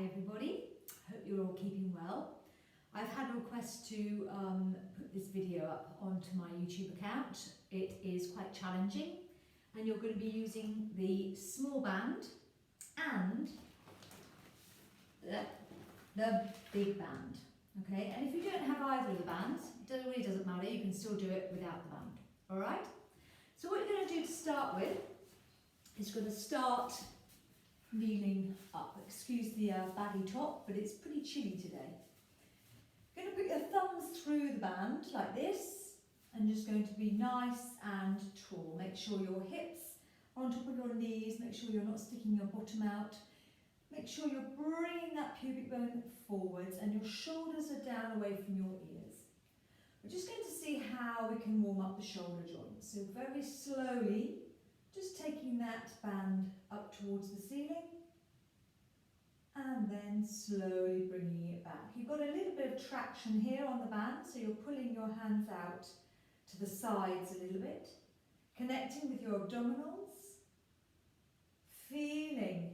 everybody, hope you're all keeping well. I've had a request to put this video up onto my YouTube account. It is quite challenging and you're going to be using the small band and the big band. Okay, and if you don't have either of the bands, it really doesn't matter, you can still do it without the band. Alright? So what you're going to do to start with is going to start kneeling up. Excuse the baggy top, but it's pretty chilly today. You're going to put your thumbs through the band like this and just going to be nice and tall. Make sure your hips are on top of your knees, make sure you're not sticking your bottom out. Make sure you're bringing that pubic bone forwards and your shoulders are down away from your ears. We're just going to see how we can warm up the shoulder joints. So very slowly, just taking that band up towards the ceiling and then slowly bringing it back. You've got a little bit of traction here on the band, so you're pulling your hands out to the sides a little bit, connecting with your abdominals, feeling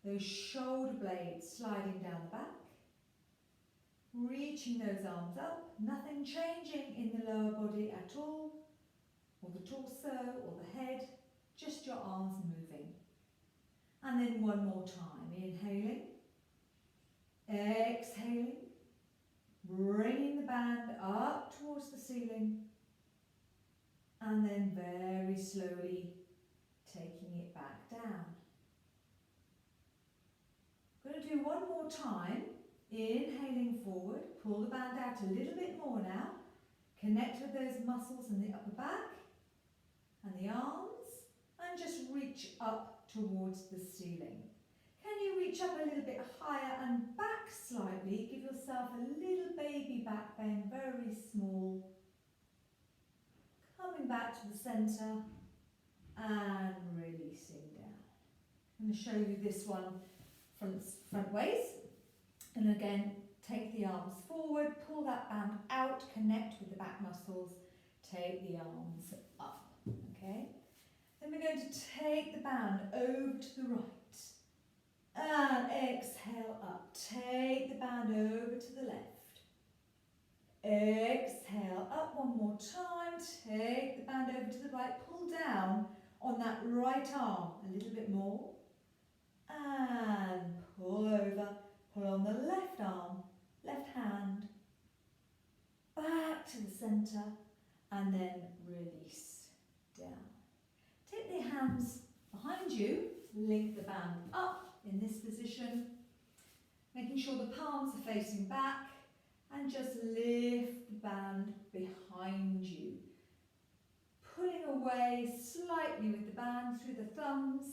those shoulder blades sliding down the back, reaching those arms up, nothing changing in the lower body at all, or the torso or the head, just your arms moving. And then one more time, inhaling, exhaling, bringing the band up towards the ceiling, and then very slowly taking it back down. Going to do one more time, inhaling forward, pull the band out a little bit more now, connect with those muscles in the upper back and the arms, and just reach up towards the ceiling. Can you reach up a little bit higher and back slightly? Give yourself a little baby back bend, very small. Coming back to the centre and releasing down. I'm going to show you this one front ways, and again take the arms forward, pull that band out, connect with the back muscles, take the arms up, okay? Then we're going to take the band over to the right and exhale up, take the band over to the left, exhale up one more time, take the band over to the right, pull down on that right arm a little bit more, and pull over, pull on the left arm, left hand, back to the centre, and then release down. Take the hands behind you, link the band up in this position, making sure the palms are facing back, and just lift the band behind you. Pulling away slightly with the band through the thumbs,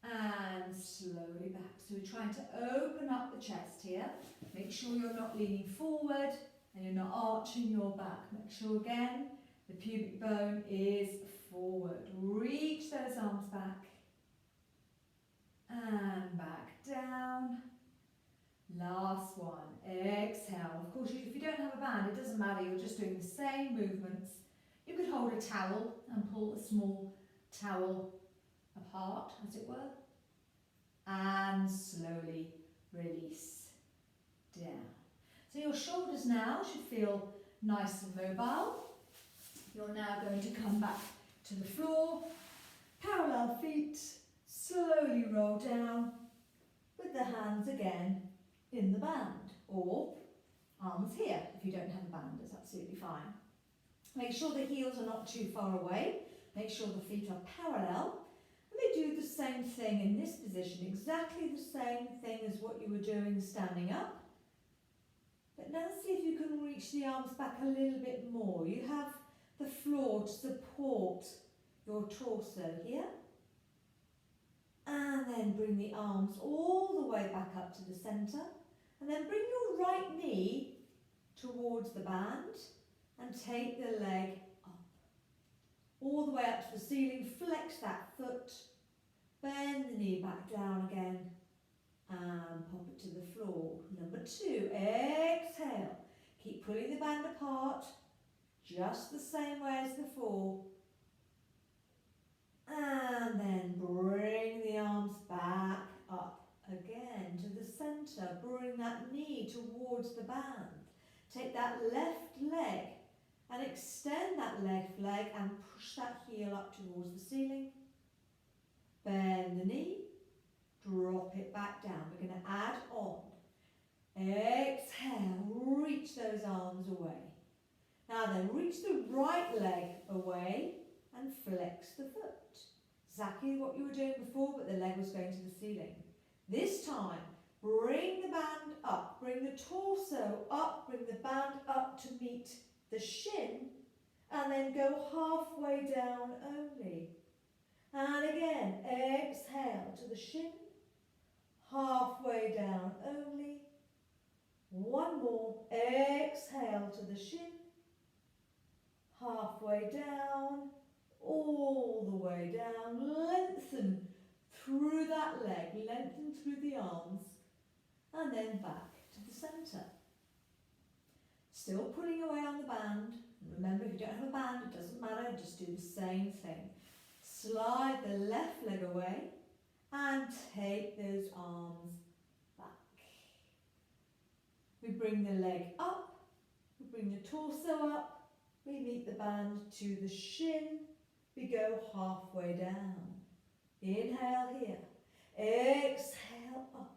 and slowly back. So we're trying to open up the chest here. Make sure you're not leaning forward and you're not arching your back. Make sure again the pubic bone is forward. Reach those arms back and back down. Last one. Exhale. Of course, if you don't have a band, it doesn't matter. You're just doing the same movements. You could hold a towel and pull a small towel apart, as it were, and slowly release down. So your shoulders now should feel nice and mobile. You're now going to come back to the floor, parallel feet, slowly roll down with the hands again in the band, or arms here if you don't have a band, that's absolutely fine. Make sure the heels are not too far away, make sure the feet are parallel. We do the same thing in this position, exactly the same thing as what you were doing standing up. But now see if you can reach the arms back a little bit more. You have the floor to support your torso here. And then bring the arms all the way back up to the centre. And then bring your right knee towards the band and take the leg up. All the way up to the ceiling, flex that foot, bend the knee back down again, and pop it to the floor. Number 2, exhale. Keep pulling the band apart, just the same way as before. And then bring the arms back up again to the centre, bring that knee towards the band. Take that left leg and extend that left leg and push that heel up towards the ceiling. Bend the knee, drop it back down. We're going to add on. Exhale, reach those arms away. Now then, reach the right leg away and flex the foot. Exactly what you were doing before, but the leg was going to the ceiling. This time, bring the band up, bring the torso up, bring the band up to meet the shin, and then go halfway down only. And again, exhale to the shin, halfway down only. One more, exhale to the shin, halfway down, all the way down. Lengthen through that leg, lengthen through the arms, and then back to the centre. Still pulling away on the band. Remember, if you don't have a band, it doesn't matter, just do the same thing. Slide the left leg away and take those arms back. We bring the leg up, we bring the torso up, we meet the band to the shin, we go halfway down. Inhale here, exhale up.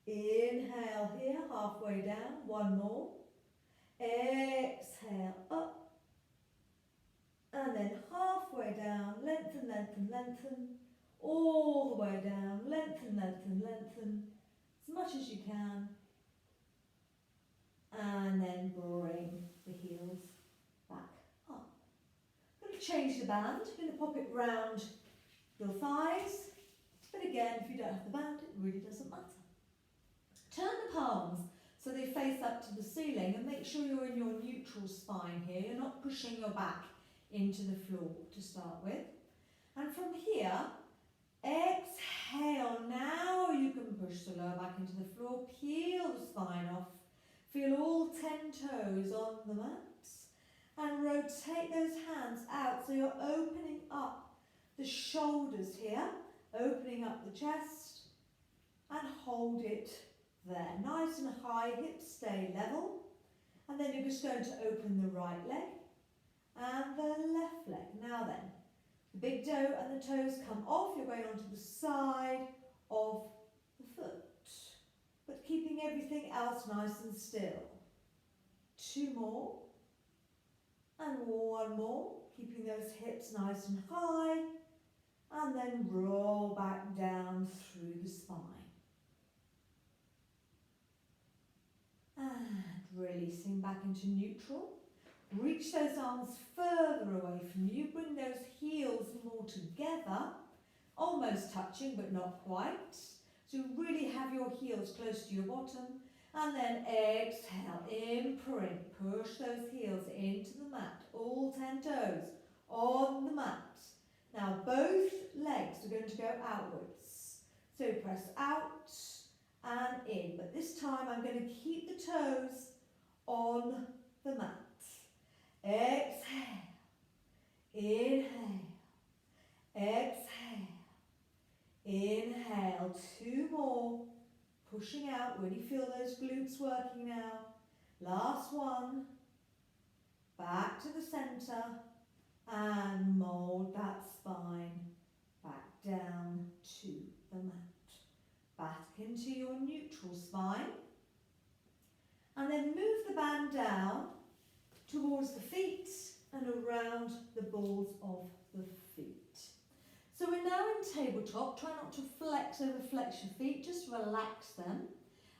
Inhale here, halfway down, one more. Exhale up. And then halfway down, lengthen, lengthen, lengthen. All the way down, lengthen, lengthen, lengthen. As much as you can. And then bring the heels back up. I'm going to change the band. I'm going to pop it round your thighs. But again, if you don't have the band, it really doesn't matter. Turn the palms so they face up to the ceiling and make sure you're in your neutral spine here. You're not pushing your back into the floor to start with. And from here, exhale. Now you can push the lower back into the floor. Peel the spine off. Feel all 10 toes on the mat. And rotate those hands out so you're opening up the shoulders here. Opening up the chest. And hold it there. Nice and high, hips stay level. And then you're just going to open the right leg and the left leg. Now then, the big toe and the toes come off. You're going onto the side of the foot, but keeping everything else nice and still. 2 more. And 1 more. Keeping those hips nice and high. And then roll back down through the spine. And releasing back into neutral. Reach those arms further away from you. Bring those heels more together. Almost touching, but not quite. So you really have your heels close to your bottom. And then exhale, imprint. Push those heels into the mat. All 10 toes on the mat. Now both legs are going to go outwards. So press out and in. But this time I'm going to keep the toes on the mat. Exhale. Inhale. Exhale. Inhale. 2 more. Pushing out. Really feel those glutes working now. Last one. Back to the centre. And mould that spine back down to the mat. Back into your neutral spine. And then move the band down towards the feet and around the balls of the feet. So we're now in tabletop. Try not to flex over flex your feet, just relax them.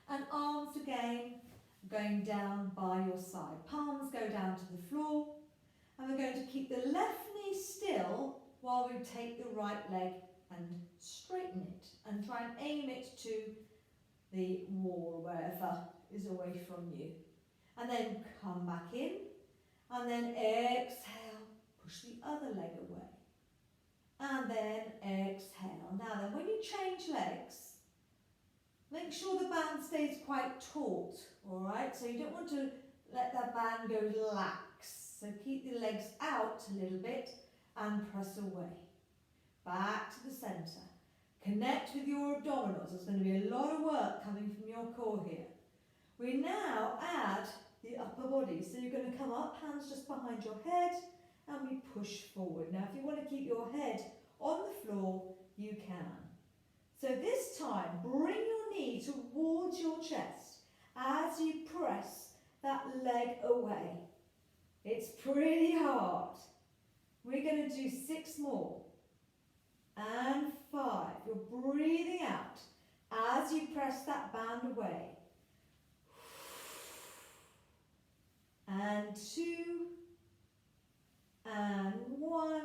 And arms again going down by your side. Palms go down to the floor. And we're going to keep the left knee still while we take the right leg and straighten it. And try and aim it to the wall, wherever is away from you. And then come back in. And then exhale, push the other leg away. And then exhale. Now then, when you change legs, make sure the band stays quite taut, all right? So you don't want to let that band go lax. So keep the legs out a little bit and press away. Back to the centre. Connect with your abdominals. There's going to be a lot of work coming from your core here. We now add the upper body. So you're going to come up, hands just behind your head, and we push forward. Now, if you want to keep your head on the floor, you can. So this time, bring your knee towards your chest as you press that leg away. It's pretty hard. We're going to do 6 more. And 5. You're breathing out as you press that band away. And 2. And 1.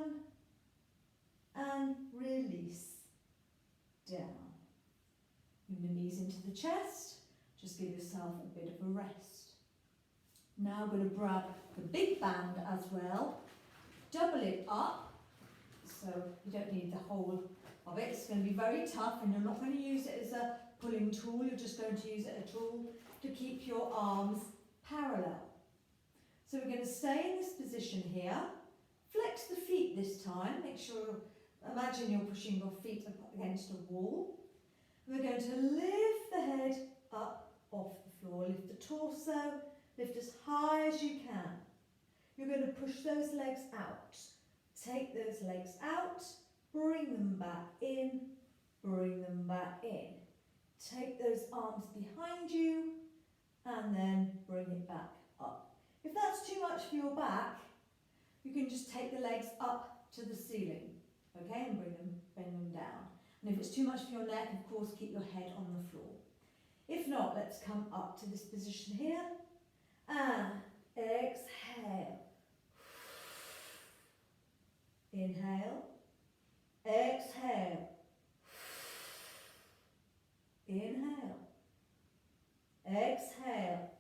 And release. Down. Bring the knees into the chest. Just give yourself a bit of a rest. Now I'm going to grab the big band as well. Double it up. So you don't need the whole of it. It's going to be very tough, and you're not going to use it as a pulling tool. You're just going to use it as a tool to keep your arms parallel. So we're going to stay in this position here. Flex the feet this time. Make sure, imagine you're pushing your feet up against a wall. We're going to lift the head up off the floor. Lift the torso. Lift as high as you can. You're going to push those legs out. Take those legs out. Bring them back in. Bring them back in. Take those arms behind you and then bring it back up. If that's too much for your back, you can just take the legs up to the ceiling, okay, and bring them down. And if it's too much for your neck, of course, keep your head on the floor. If not, let's come up to this position here and exhale. Inhale, exhale, inhale, exhale,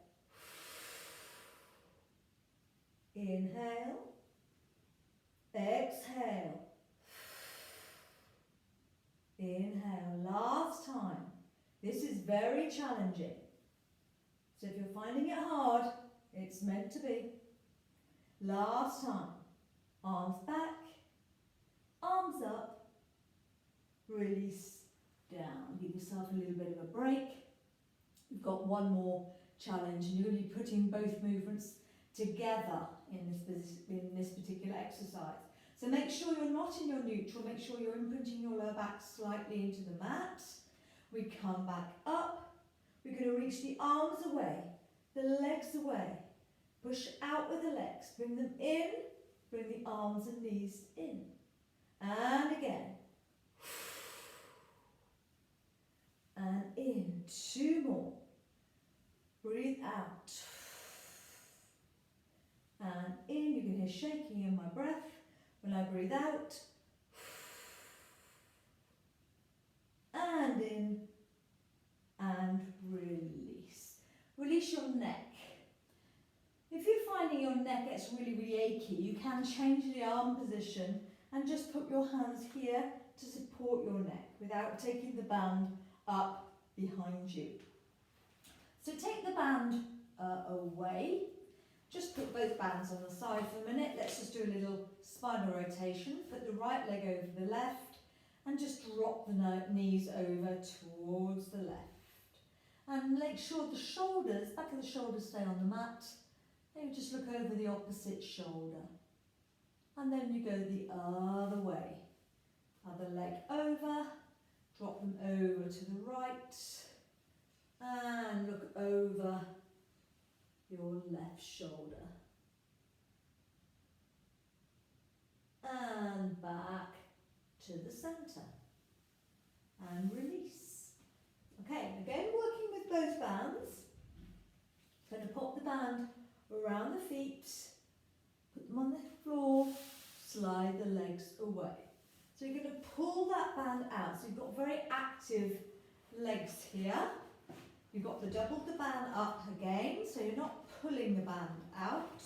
inhale, exhale, inhale. Last time. This is very challenging. So if you're finding it hard, it's meant to be. Last time. Arms back, arms up, release down. Give yourself a little bit of a break. You've got one more challenge, and you're going to be putting both movements together in this particular exercise. So make sure you're not in your neutral. Make sure you're imprinting your lower back slightly into the mat. We come back up. We're going to reach the arms away, the legs away. Push out with the legs. Bring them in. Bring the arms and knees in. And again. And in. 2 more. Breathe out. And in. You can hear shaking in my breath when I breathe out. And in. And release. Release your neck. If you're finding your neck gets really, really achy, you can change the arm position and just put your hands here to support your neck without taking the band up behind you. So take the band away. Just put both bands on the side for a minute. Let's just do a little spinal rotation. Put the right leg over the left and just drop the knees over towards the left. And make sure the shoulders, back of the shoulders stay on the mat. Then you just look over the opposite shoulder. And then you go the other way. Other leg over, drop them over to the right. And look over your left shoulder. And back to the centre. And release. Okay, again working with both bands. Going to pop the band around the feet, put them on the floor, slide the legs away. So you're going to pull that band out. So you've got very active legs here. You've got the double the band up again, so you're not pulling the band out.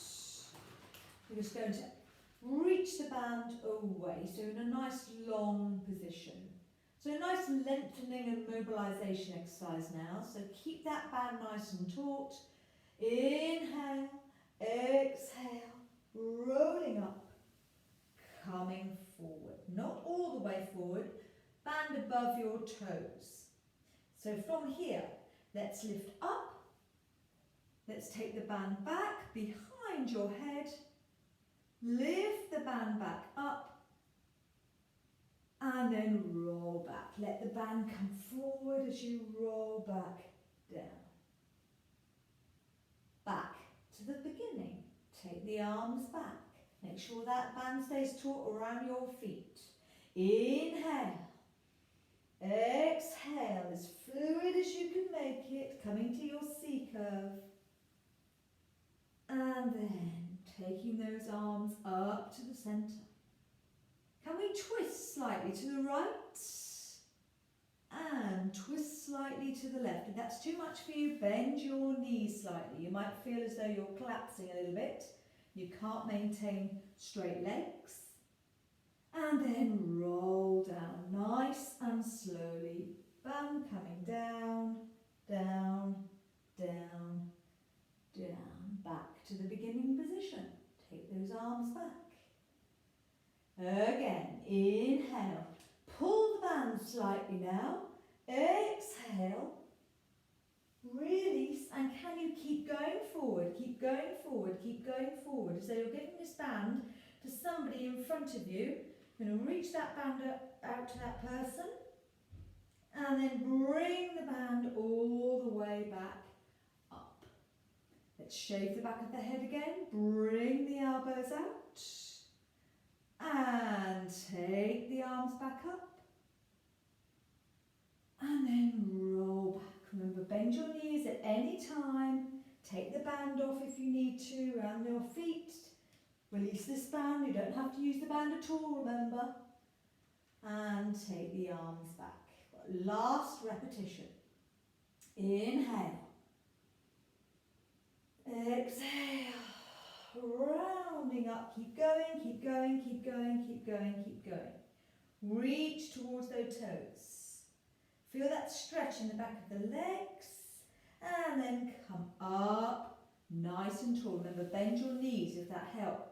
You're just going to reach the band away, so in a nice long position. So a nice lengthening and mobilisation exercise now. So keep that band nice and taut. Inhale, exhale, rolling up, coming forward. Not all the way forward, band above your toes. So from here, let's lift up. Let's take the band back behind your head. Lift the band back up. And then roll back. Let the band come forward as you roll back down. Back to the beginning. Take the arms back. Make sure that band stays taut around your feet. Inhale. Exhale as fluid as you can make it, coming to your C curve. And then taking those arms up to the centre. Can we twist slightly to the right? And twist slightly to the left. If that's too much for you, bend your knees slightly. You might feel as though you're collapsing a little bit. You can't maintain straight legs. And then roll down nice and slowly. Band coming down, down, down, down. Back to the beginning position. Take those arms back. Again, inhale. Pull the band slightly now. Exhale. Release. And can you keep going forward? Keep going forward. Keep going forward. As though you're giving this band to somebody in front of you. You're going to reach that band out to that person. And then bring the band all the way back up. Let's shave the back of the head again. Bring the elbows out. And take the arms back up. And then roll back. Remember, bend your knees at any time. Take the band off if you need to, around your feet. Release this band. You don't have to use the band at all, remember. And take the arms back. Last repetition. Inhale. Exhale. Rounding up. Keep going, keep going, keep going, keep going, keep going. Reach towards those toes. Feel that stretch in the back of the legs. And then come up nice and tall. Remember, bend your knees if that helps.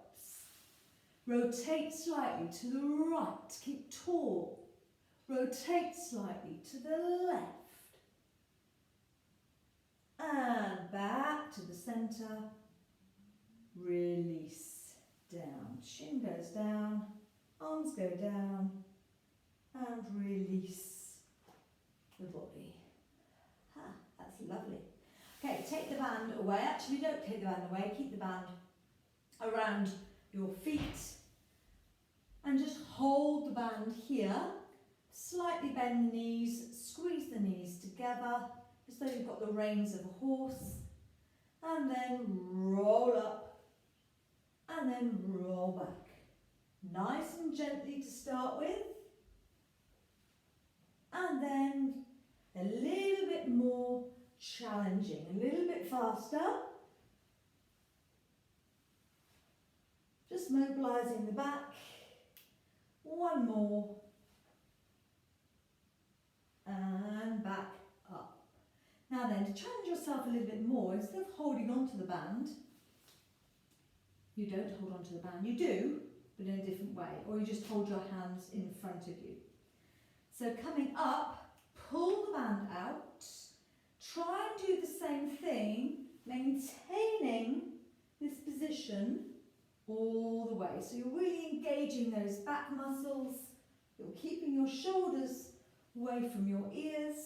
Rotate slightly to the right. Keep tall. Rotate slightly to the left. And back to the centre. Release down. Shin goes down. Arms go down. And release the body. That's lovely. Okay, take the band away. Actually, don't take the band away. Keep the band around your feet. And just hold the band here. Slightly bend the knees. Squeeze the knees together. As though you've got the reins of a horse. And then roll up. And then roll back. Nice and gently to start with. And then a little bit more challenging, a little bit faster. Just mobilising the back. One more. And back up. Now then, to challenge yourself a little bit more, instead of holding on to the band, you don't hold on to the band. You do, but in a different way. Or you just hold your hands in front of you. So coming up, pull the band out. Try and do the same thing, maintaining this position all the way. So you're really engaging those back muscles. You're keeping your shoulders away from your ears.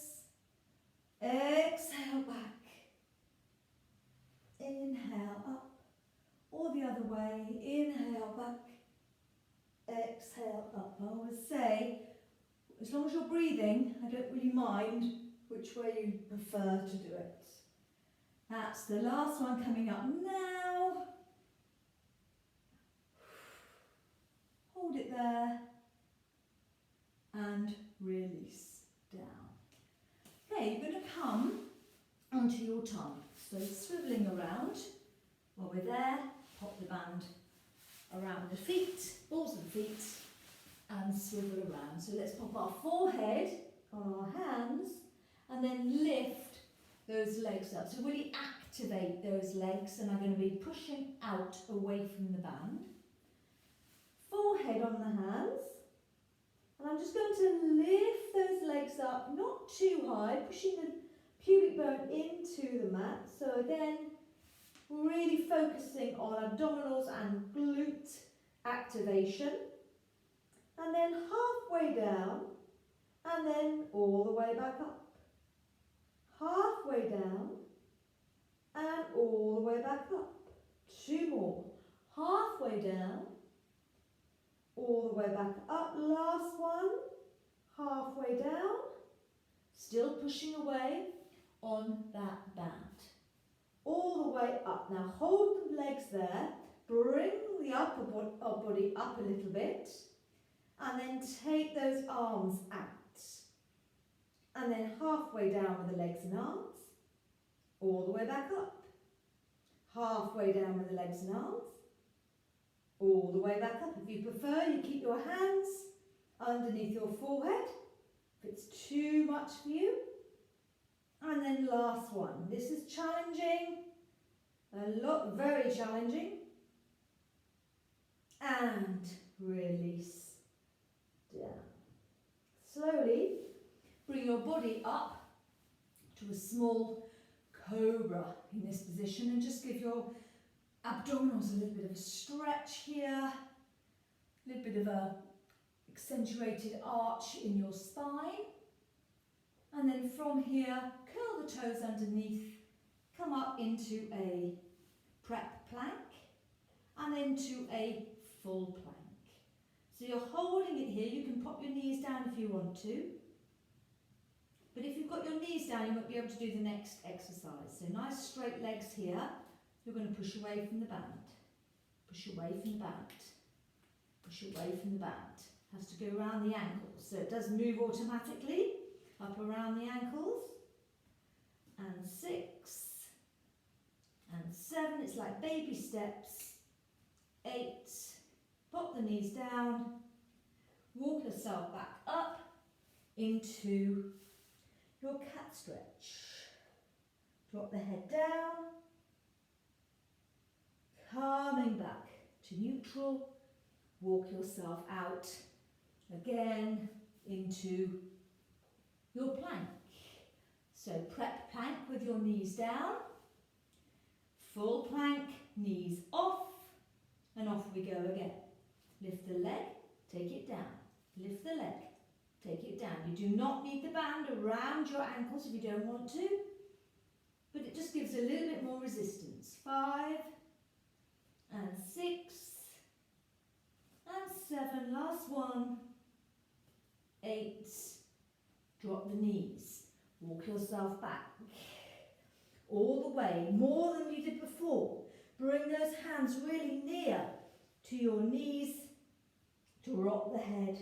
Exhale back. Inhale up. Or the other way. Inhale back. Exhale up. I always say, as long as you're breathing, I don't really mind which way you prefer to do it. That's the last one coming up now. Hold it there and release down. Okay, you're going to come onto your tongue. So swivelling around. While we're there, pop the band around the feet, balls of the feet, and swivel around. So let's pop our forehead on our hands and then lift those legs up. So really activate those legs, and I'm going to be pushing out away from the band. Forehead on the hands, and I'm just going to lift those legs up, not too high, pushing the pubic bone into the mat. So again, really focusing on abdominals and glute activation. And then halfway down, and then all the way back up. Halfway down, and all the way back up. 2 more. Halfway down, all the way back up. Last one. Halfway down. Still pushing away on that band. All the way up. Now hold the legs there. Bring the upper body up a little bit. And then take those arms out. And then halfway down with the legs and arms. All the way back up. Halfway down with the legs and arms. All the way back up. If you prefer, you keep your hands underneath your forehead. If it's too much for you. And then last one. This is challenging. Very challenging. And release down. Slowly bring your body up to a small cobra in this position and just give your abdominals a little bit of a stretch here, a little bit of a accentuated arch in your spine, and then from here curl the toes underneath, come up into a prep plank and then to a full plank. So you're holding it here. You can pop your knees down if you want to. But if you've got your knees down, you won't be able to do the next exercise. So nice straight legs here. You're going to push away from the band. Push away from the band. Push away from the band. Has to go around the ankles. So it does move automatically up around the ankles. And 6 and 7. It's like baby steps. 8. Pop the knees down. Walk yourself back up into your cat stretch. Drop the head down. Coming back to neutral. Walk yourself out again into your plank. So prep plank with your knees down. Full plank, knees off. And off we go again. Lift the leg, take it down. Lift the leg, take it down. You do not need the band around your ankles if you don't want to, but it just gives a little bit more resistance. 5 and 6 and 7. Last one. 8. Drop the knees. Walk yourself back. All the way, more than you did before. Bring those hands really near to your knees to rock the head.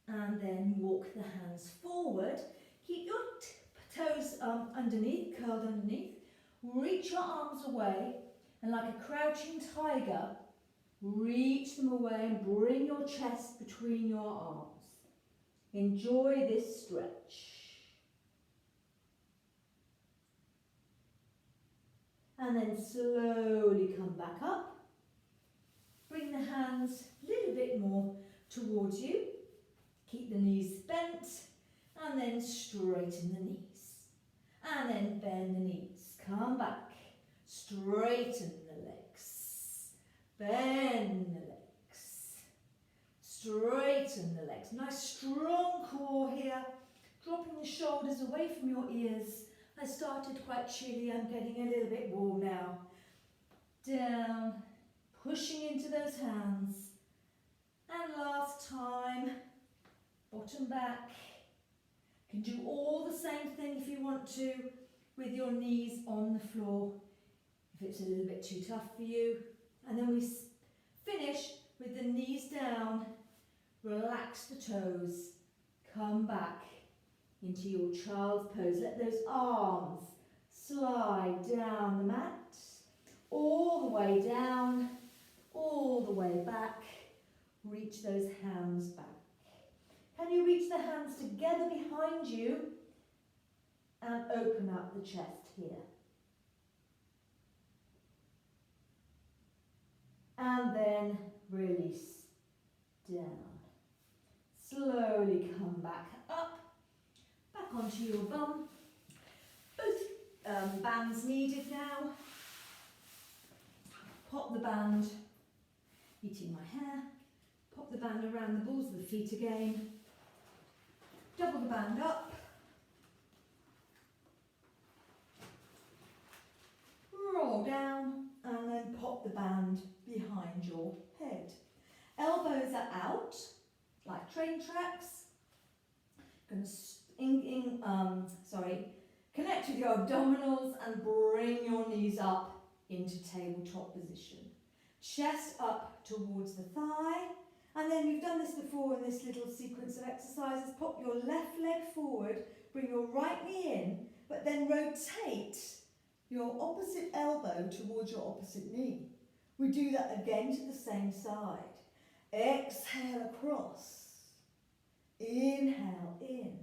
And then walk the hands forward. Keep your toes underneath, curled underneath. Reach your arms away and like a crouching tiger, reach them away and bring your chest between your arms. Enjoy this stretch. And then slowly come back up. Bring the hands a little bit more towards you. Keep the knees bent and then straighten the knees. And then bend the knees. Come back. Straighten the legs. Bend the legs. Straighten the legs. Nice strong core here. Dropping the shoulders away from your ears. I started quite chilly, I'm getting a little bit warm now. Down, pushing into those hands. And last time, bottom back. You can do all the same thing if you want to with your knees on the floor, if it's a little bit too tough for you. And then we finish with the knees down, relax the toes, come back into your child's pose. Let those arms slide down the mat, all the way down, all the way back. Reach those hands back. Can you reach the hands together behind you and open up the chest here? And then release down. Slowly come back up, back onto your bum. Both bands needed now. Pop the band, eating my hair, pop the band around the balls of the feet again. Double the band up. Roll down and then pop the band behind your head. Elbows are out, like train tracks. Connect with your abdominals and bring your knees up into tabletop position. Chest up towards the thigh. And then you've done this before in this little sequence of exercises. Pop your left leg forward, bring your right knee in, but then rotate your opposite elbow towards your opposite knee. We do that again to the same side. Exhale across. Inhale in.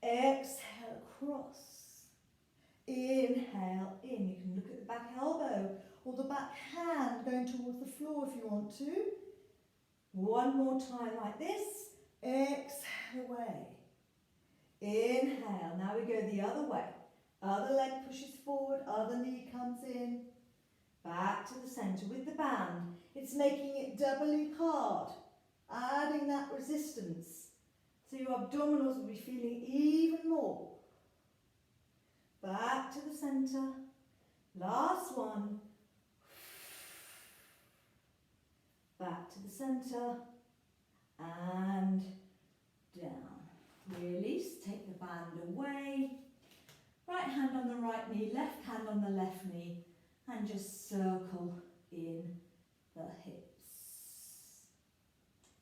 Exhale across. Inhale in. You can look at the back elbow or the back hand going towards the floor if you want to. One more time like this. Exhale away. Inhale. Now we go the other way. Other leg pushes forward, other knee comes in. Back to the centre with the band. It's making it doubly hard. Adding that resistance. So your abdominals will be feeling even more. Back to the centre. Last one. Back to the centre. And down. Release. Take the band away. Right hand on the right knee, left hand on the left knee, and just circle in the hips.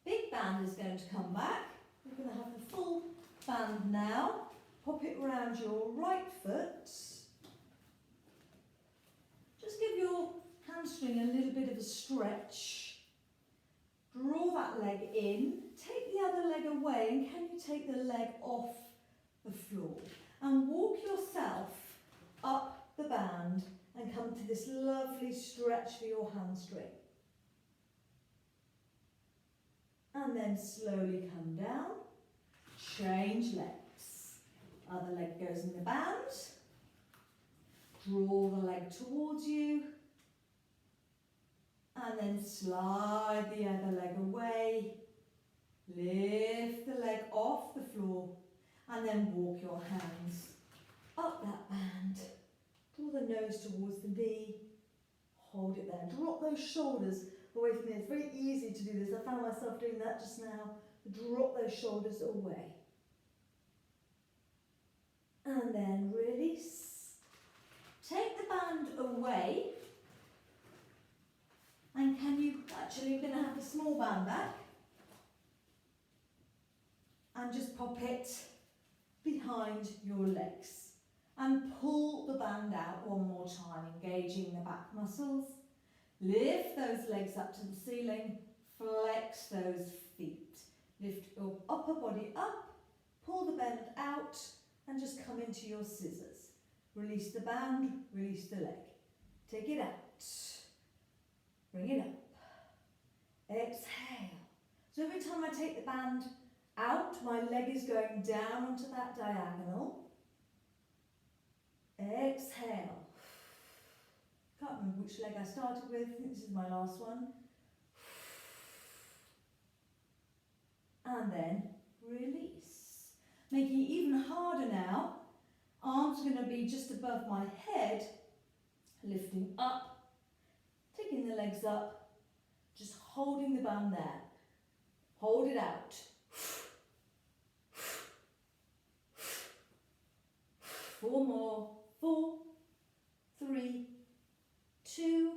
Big band is going to come back. We're going to have the full band now. Pop it around your right foot. Just give your hamstring a little bit of a stretch. Draw that leg in. Take the other leg away, and can you take the leg off the floor? And walk yourself up the band and come to this lovely stretch for your hamstring. And then slowly come down, change legs. Other leg goes in the band. Draw the leg towards you. And then slide the other leg away. Lift the leg off the floor. And then walk your hands up that band. Draw the nose towards the knee. Hold it there. Drop those shoulders away from me. It's very easy to do this. I found myself doing that just now. Drop those shoulders away. And then release. Take the band away. And can you, actually you're going to have the small band back. And just pop it behind your legs and pull the band out one more time, engaging the back muscles. Lift those legs up to the ceiling, flex those feet. Lift your upper body up, pull the band out and just come into your scissors. Release the band, release the leg. Take it out, bring it up, exhale. So every time I take the band out, my leg is going down onto that diagonal. Exhale. Can't remember which leg I started with. I think this is my last one. And then release. Making it even harder now. Arms are going to be just above my head. Lifting up. Taking the legs up. Just holding the band there. Hold it out. 4 more. 4, 3, 2,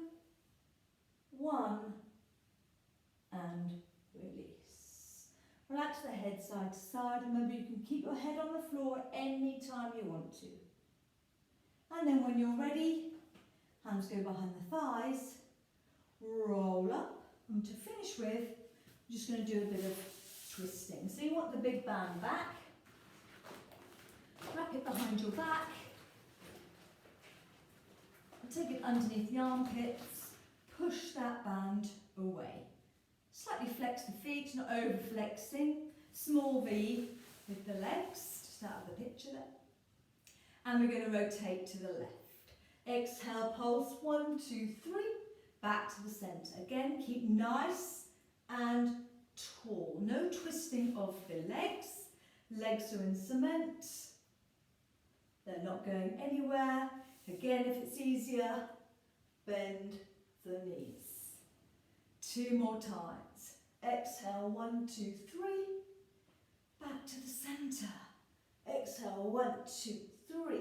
1, and release. Relax the head side to side. Remember, you can keep your head on the floor any time you want to. And then when you're ready, hands go behind the thighs, roll up. And to finish with, I'm just going to do a bit of twisting. So you want the big band back. Wrap it behind your back. Take it underneath the armpits, push that band away. Slightly flex the feet, not over flexing. Small V with the legs, just out of the picture there. And we're going to rotate to the left. Exhale, pulse, 1, 2, 3, back to the centre. Again, keep nice and tall. No twisting of the legs. Legs are in cement. They're not going anywhere. Again, if it's easier, bend the knees. 2 more times. Exhale, 1, 2, 3. Back to the centre. Exhale, 1, 2, 3.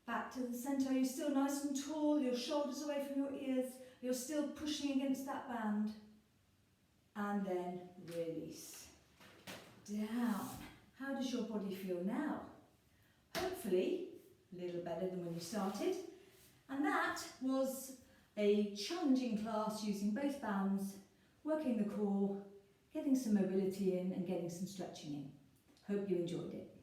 Back to the centre. Are you still nice and tall? Your shoulders away from your ears. You're still pushing against that band. And then release. Down. How does your body feel now? Hopefully, a little better than when you started. And that was a challenging class using both bands, working the core, getting some mobility in and getting some stretching in. Hope you enjoyed it.